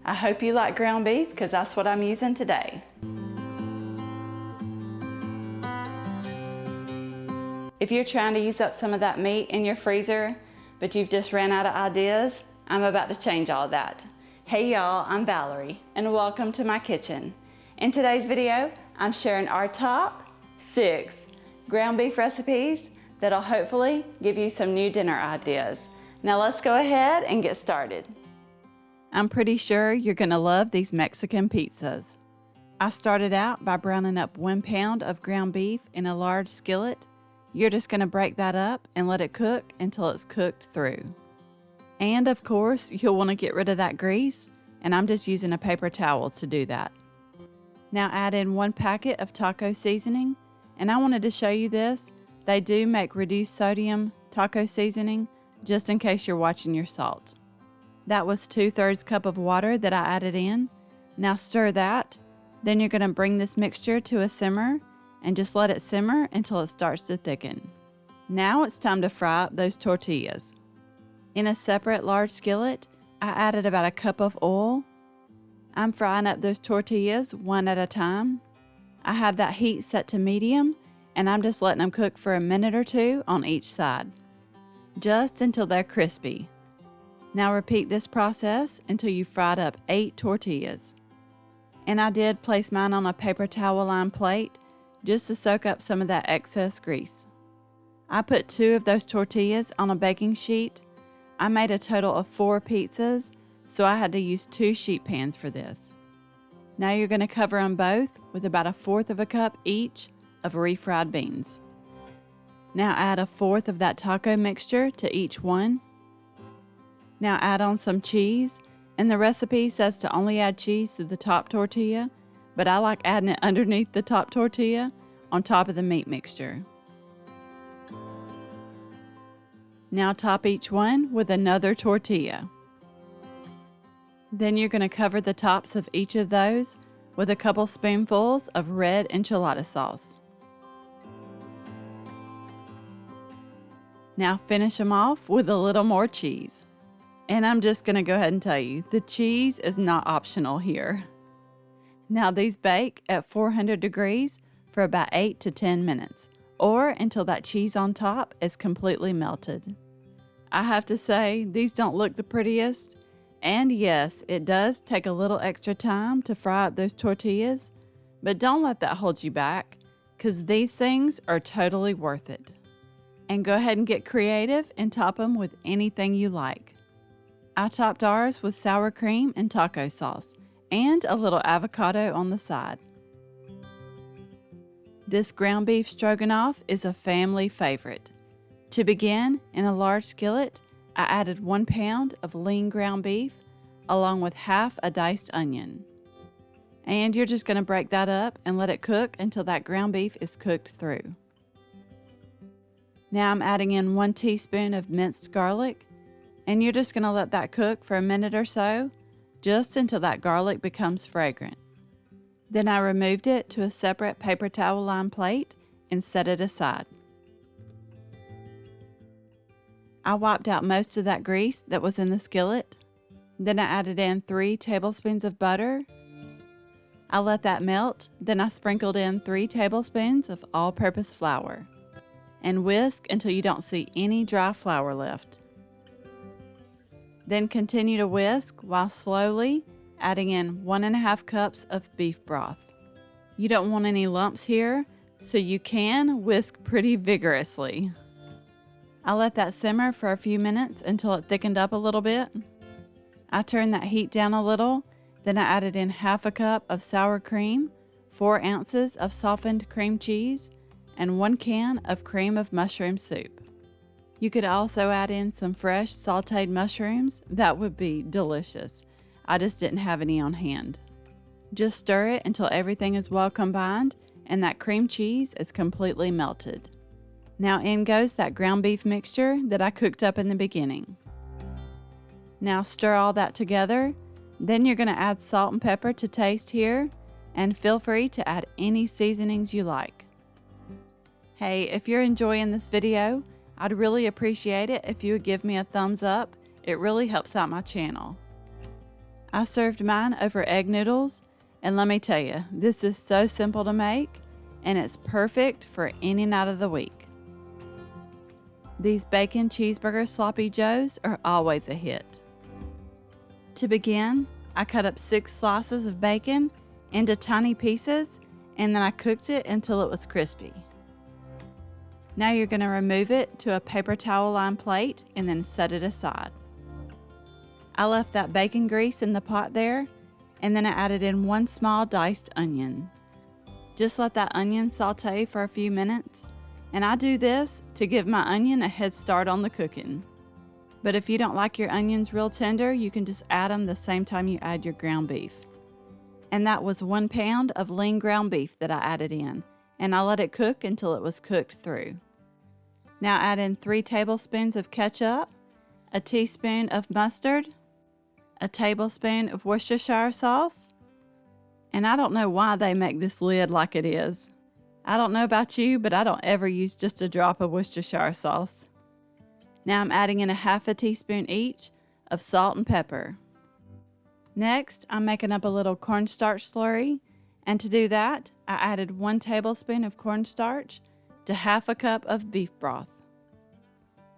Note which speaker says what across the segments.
Speaker 1: I hope you like ground beef because that's what I'm using today. If you're trying to use up some of that meat in your freezer, but you've just ran out of ideas, I'm about to change all that. Hey y'all, I'm Valerie, and welcome to my kitchen. In today's video, I'm sharing our top 6 ground beef recipes that'll hopefully give you some new dinner ideas. Now let's go ahead and get started. I'm pretty sure you're gonna love these Mexican pizzas. I started out by browning up 1 pound of ground beef in a large skillet. You're just gonna break that up and let it cook until it's cooked through. And of course, you'll wanna get rid of that grease, and I'm just using a paper towel to do that. Now add in 1 packet of taco seasoning, and I wanted to show you this. They do make reduced sodium taco seasoning, just in case you're watching your salt. That was 2/3 cup of water that I added in. Now stir that. Then you're gonna bring this mixture to a simmer and just let it simmer until it starts to thicken. Now it's time to fry up those tortillas. In a separate large skillet, I added about a cup of oil. I'm frying up those tortillas one at a time. I have that heat set to medium, and I'm just letting them cook for a minute or 2 on each side, just until they're crispy. Now repeat this process until you've fried up 8 tortillas. And I did place mine on a paper towel lined plate just to soak up some of that excess grease. I put 2 of those tortillas on a baking sheet. I made a total of 4 pizzas, so I had to use 2 sheet pans for this. Now you're going to cover them both with about 1/4 cup each of refried beans. Now add 1/4 of that taco mixture to each one. Now add on some cheese, and the recipe says to only add cheese to the top tortilla, but I like adding it underneath the top tortilla on top of the meat mixture. Now top each one with another tortilla. Then you're going to cover the tops of each of those with a couple spoonfuls of red enchilada sauce. Now finish them off with a little more cheese. And I'm just going to go ahead and tell you, the cheese is not optional here. Now these bake at 400 degrees for about 8 to 10 minutes, or until that cheese on top is completely melted. I have to say, these don't look the prettiest. And yes, it does take a little extra time to fry up those tortillas, but don't let that hold you back, because these things are totally worth it. And go ahead and get creative and top them with anything you like. I topped ours with sour cream and taco sauce, and a little avocado on the side. This ground beef stroganoff is a family favorite. To begin, in a large skillet, I added 1 pound of lean ground beef along with half a diced onion. And you're just going to break that up and let it cook until that ground beef is cooked through. Now I'm adding in 1 teaspoon of minced garlic, and you're just going to let that cook for a minute or so, just until that garlic becomes fragrant. Then I removed it to a separate paper towel lined plate and set it aside. I wiped out most of that grease that was in the skillet. Then I added in 3 tablespoons of butter. I let that melt, then I sprinkled in 3 tablespoons of all-purpose flour. And whisk until you don't see any dry flour left. Then continue to whisk while slowly adding in 1.5 cups of beef broth. You don't want any lumps here, so you can whisk pretty vigorously. I let that simmer for a few minutes until it thickened up a little bit. I turned that heat down a little, then I added in 1/2 cup of sour cream, 4 ounces of softened cream cheese, and 1 can of cream of mushroom soup. You could also add in some fresh sauteed mushrooms. That would be delicious. I just didn't have any on hand. Just stir it until everything is well combined and that cream cheese is completely melted. Now in goes that ground beef mixture that I cooked up in the beginning. Now stir all that together. Then you're going to add salt and pepper to taste here, and feel free to add any seasonings you like. Hey, if you're enjoying this video, I'd really appreciate it if you would give me a thumbs up. It really helps out my channel. I served mine over egg noodles, and let me tell you, this is so simple to make, and it's perfect for any night of the week. These bacon cheeseburger sloppy joes are always a hit. To begin, I cut up 6 slices of bacon into tiny pieces, and then I cooked it until it was crispy. Now you're going to remove it to a paper towel lined plate and then set it aside. I left that bacon grease in the pot there, and then I added in 1 small diced onion. Just let that onion saute for a few minutes, and I do this to give my onion a head start on the cooking. But if you don't like your onions real tender, you can just add them the same time you add your ground beef. And that was 1 pound of lean ground beef that I added in, and I let it cook until it was cooked through. Now add in 3 tablespoons of ketchup, a teaspoon of mustard, a tablespoon of Worcestershire sauce, and I don't know why they make this lid like it is. I don't know about you, but I don't ever use just a drop of Worcestershire sauce. Now I'm adding in a half a teaspoon each of salt and pepper. Next, I'm making up a little cornstarch slurry, and to do that, I added 1 tablespoon of cornstarch to half a cup of beef broth.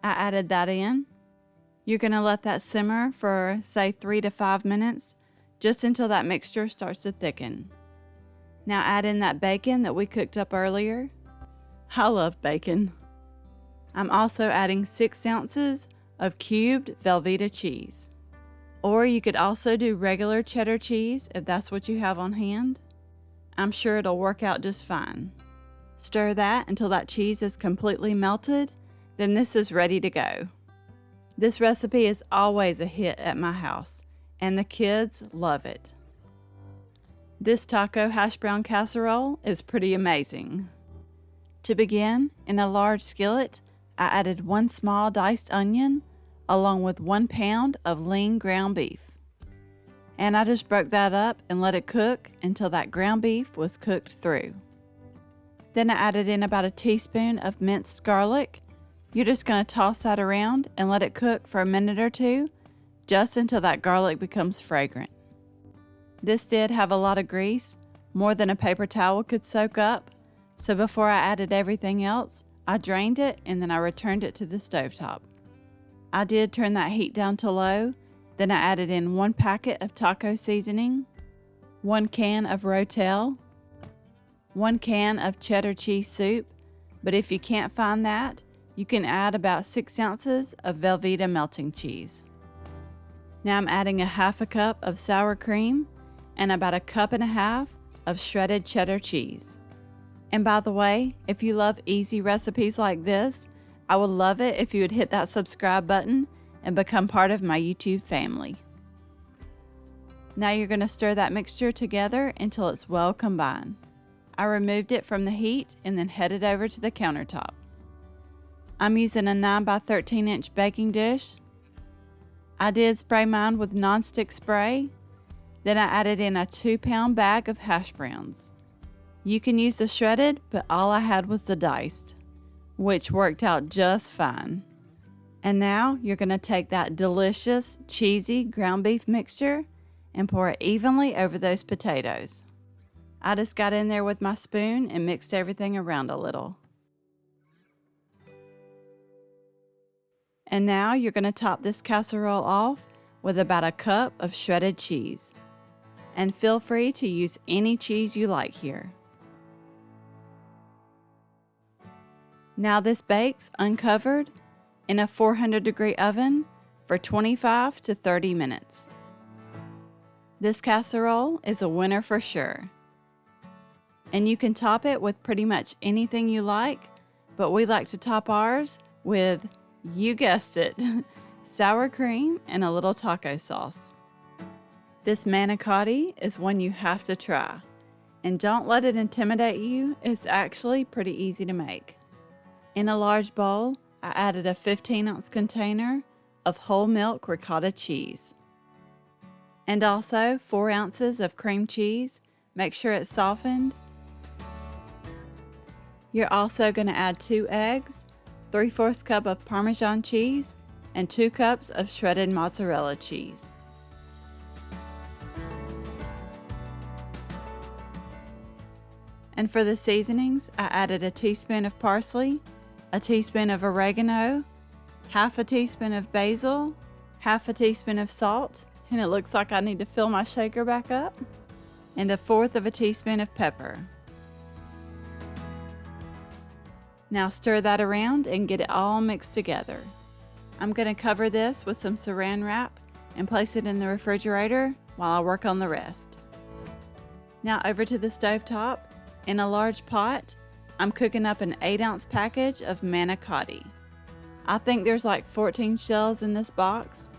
Speaker 1: I added that in. You're going to let that simmer for say 3 to 5 minutes, just until that mixture starts to thicken. Now add in that bacon that we cooked up earlier. I love bacon. I'm also adding 6 ounces of cubed Velveeta cheese. Or you could also do regular cheddar cheese if that's what you have on hand. I'm sure it'll work out just fine. Stir that until that cheese is completely melted, then this is ready to go. This recipe is always a hit at my house, and the kids love it. This taco hash brown casserole is pretty amazing. To begin, in a large skillet, I added 1 small diced onion along with 1 pound of lean ground beef. And I just broke that up and let it cook until that ground beef was cooked through. Then I added in about a teaspoon of minced garlic. You're just going to toss that around and let it cook for a minute or 2, just until that garlic becomes fragrant. This did have a lot of grease, more than a paper towel could soak up, so before I added everything else, I drained it and then I returned it to the stovetop. I did turn that heat down to low, then I added in 1 packet of taco seasoning, 1 can of Rotel, 1 can of cheddar cheese soup, but if you can't find that, you can add about 6 ounces of Velveeta melting cheese. Now I'm adding a half a cup of sour cream and about 1.5 cups of shredded cheddar cheese. And by the way, if you love easy recipes like this, I would love it if you would hit that subscribe button and become part of my YouTube family. Now you're going to stir that mixture together until it's well combined. I removed it from the heat and then headed over to the countertop. I'm using a 9 by 13 inch baking dish. I did spray mine with nonstick spray. Then I added in a 2-pound bag of hash browns. You can use the shredded, but all I had was the diced, which worked out just fine. And now you're going to take that delicious, cheesy ground beef mixture and pour it evenly over those potatoes. I just got in there with my spoon and mixed everything around a little. And now you're going to top this casserole off with about 1 cup of shredded cheese. And feel free to use any cheese you like here. Now this bakes uncovered in a 400-degree oven for 25 to 30 minutes. This casserole is a winner for sure. And you can top it with pretty much anything you like, but we like to top ours with, you guessed it, sour cream and a little taco sauce. This manicotti is one you have to try, and don't let it intimidate you, it's actually pretty easy to make. In a large bowl, I added a 15-ounce container of whole milk ricotta cheese. And also 4 ounces of cream cheese. Make sure it's softened. You're also going to add 2 eggs, 3/4 cup of Parmesan cheese, and 2 cups of shredded mozzarella cheese. And for the seasonings, I added a teaspoon of parsley, a teaspoon of oregano, half a teaspoon of basil, half a teaspoon of salt, and it looks like I need to fill my shaker back up, and 1/4 of a teaspoon of pepper. Now stir that around and get it all mixed together. I'm going to cover this with some saran wrap and place it in the refrigerator while I work on the rest. Now over to the stovetop. In a large pot, I'm cooking up an 8-ounce package of Manicotti. I think there's like 14 shells in this box.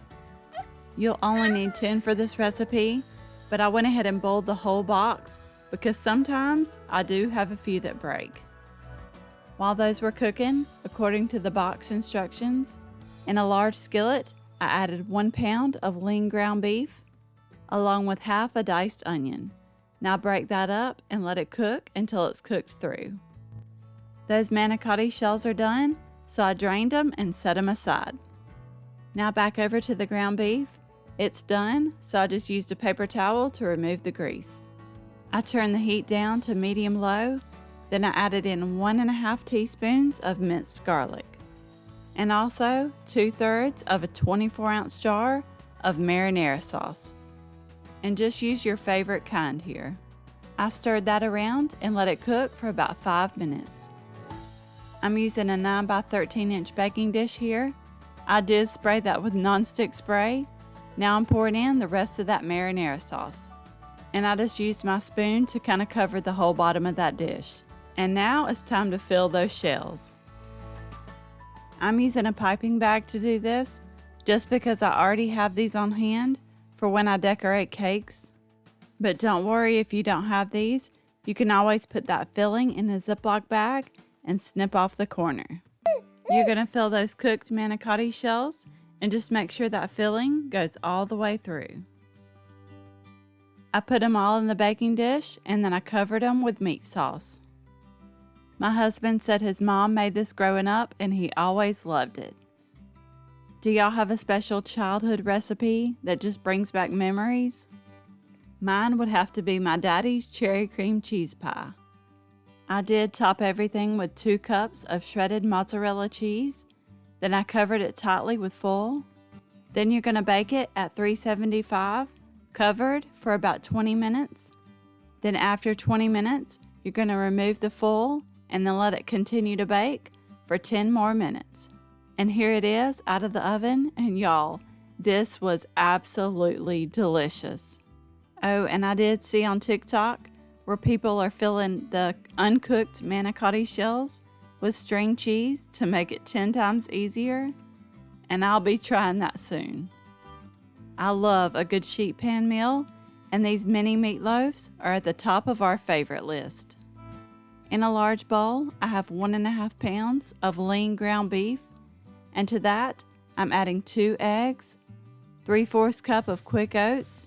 Speaker 1: You'll only need 10 for this recipe, but I went ahead and boiled the whole box because sometimes I do have a few that break. While those were cooking, according to the box instructions, in a large skillet, I added 1 pound of lean ground beef, along with half a diced onion. Now break that up and let it cook until it's cooked through. Those manicotti shells are done, so I drained them and set them aside. Now back over to the ground beef. It's done, so I just used a paper towel to remove the grease. I turned the heat down to medium-low, then I added in 1½ teaspoons of minced garlic, and also 2/3 of a 24-ounce jar of marinara sauce. And just use your favorite kind here. I stirred that around and let it cook for about 5 minutes. I'm using a 9 by 13 inch baking dish here. I did spray that with nonstick spray. Now I'm pouring in the rest of that marinara sauce. And I just used my spoon to kind of cover the whole bottom of that dish. And now it's time to fill those shells. I'm using a piping bag to do this just because I already have these on hand for when I decorate cakes. But don't worry if you don't have these. You can always put that filling in a Ziploc bag and snip off the corner. You're going to fill those cooked manicotti shells and just make sure that filling goes all the way through. I put them all in the baking dish and then I covered them with meat sauce. My husband said his mom made this growing up and he always loved it. Do y'all have a special childhood recipe that just brings back memories? Mine would have to be my daddy's cherry cream cheese pie. I did top everything with 2 cups of shredded mozzarella cheese. Then I covered it tightly with foil. Then you're going to bake it at 375, covered for about 20 minutes. Then after 20 minutes, you're going to remove the foil and then let it continue to bake for 10 more minutes. And here it is out of the oven, and y'all, this was absolutely delicious. Oh, and I did see on TikTok where people are filling the uncooked manicotti shells with string cheese to make it 10 times easier, and I'll be trying that soon. I love a good sheet pan meal, and these mini meatloaves are at the top of our favorite list. In a large bowl, I have 1½ pounds of lean ground beef, and to that, I'm adding 2 eggs, 3/4 cup of quick oats,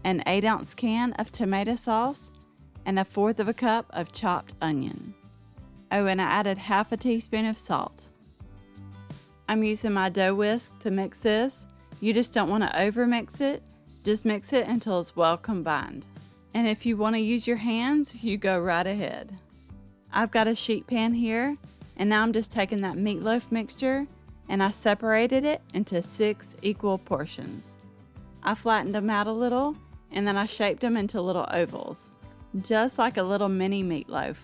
Speaker 1: an 8-ounce can of tomato sauce, and 1/4 cup of chopped onion. Oh, and I added half a teaspoon of salt. I'm using my dough whisk to mix this. You just don't want to over mix it. Just mix it until it's well combined. And if you want to use your hands, you go right ahead. I've got a sheet pan here, and now I'm just taking that meatloaf mixture and I separated it into 6 equal portions. I flattened them out a little and then I shaped them into little ovals, just like a little mini meatloaf.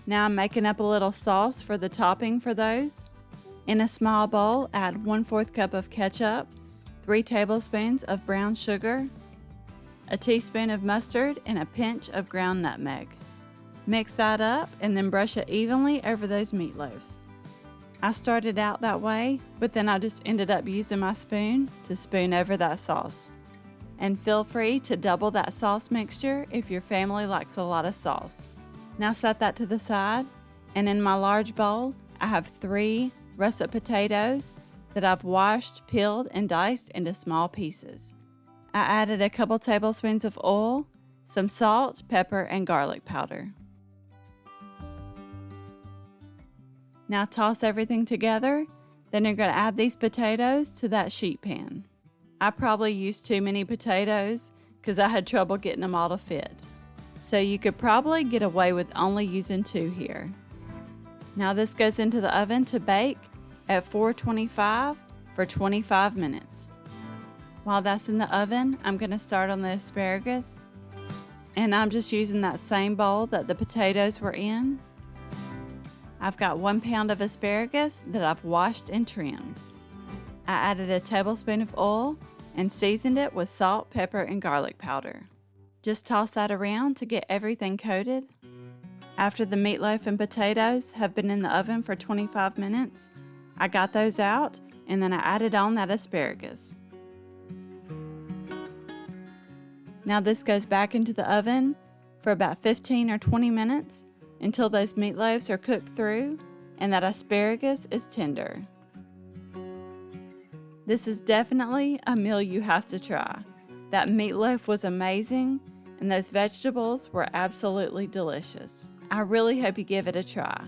Speaker 1: Now I'm making up a little sauce for the topping for those. In a small bowl, add 1/4 cup of ketchup, 3 tablespoons of brown sugar, a teaspoon of mustard, and a pinch of ground nutmeg. Mix that up and then brush it evenly over those meatloaves. I started out that way, but then I just ended up using my spoon to spoon over that sauce. And feel free to double that sauce mixture if your family likes a lot of sauce. Now set that to the side, and in my large bowl, I have 3 russet potatoes that I've washed, peeled, and diced into small pieces. I added a couple tablespoons of oil, some salt, pepper, and garlic powder. Now toss everything together, then you're going to add these potatoes to that sheet pan. I probably used too many potatoes because I had trouble getting them all to fit. so you could probably get away with only using 2 here. Now this goes into the oven to bake at 425 for 25 minutes. While that's in the oven, I'm going to start on the asparagus, and I'm just using that same bowl that the potatoes were in. I've got 1 pound of asparagus that I've washed and trimmed. I added a tablespoon of oil and seasoned it with salt, pepper, and garlic powder. Just toss that around to get everything coated. After the meatloaf and potatoes have been in the oven for 25 minutes, I got those out and then I added on that asparagus. Now this goes back into the oven for about 15 or 20 minutes until those meatloaves are cooked through and that asparagus is tender. This is definitely a meal you have to try. That meatloaf was amazing and those vegetables were absolutely delicious. I really hope you give it a try.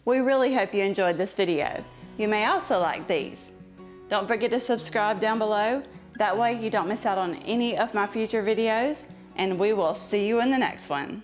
Speaker 1: We really hope you enjoyed this video. You may also like these. Don't forget to subscribe down below. That way you don't miss out on any of my future videos, and we will see you in the next one.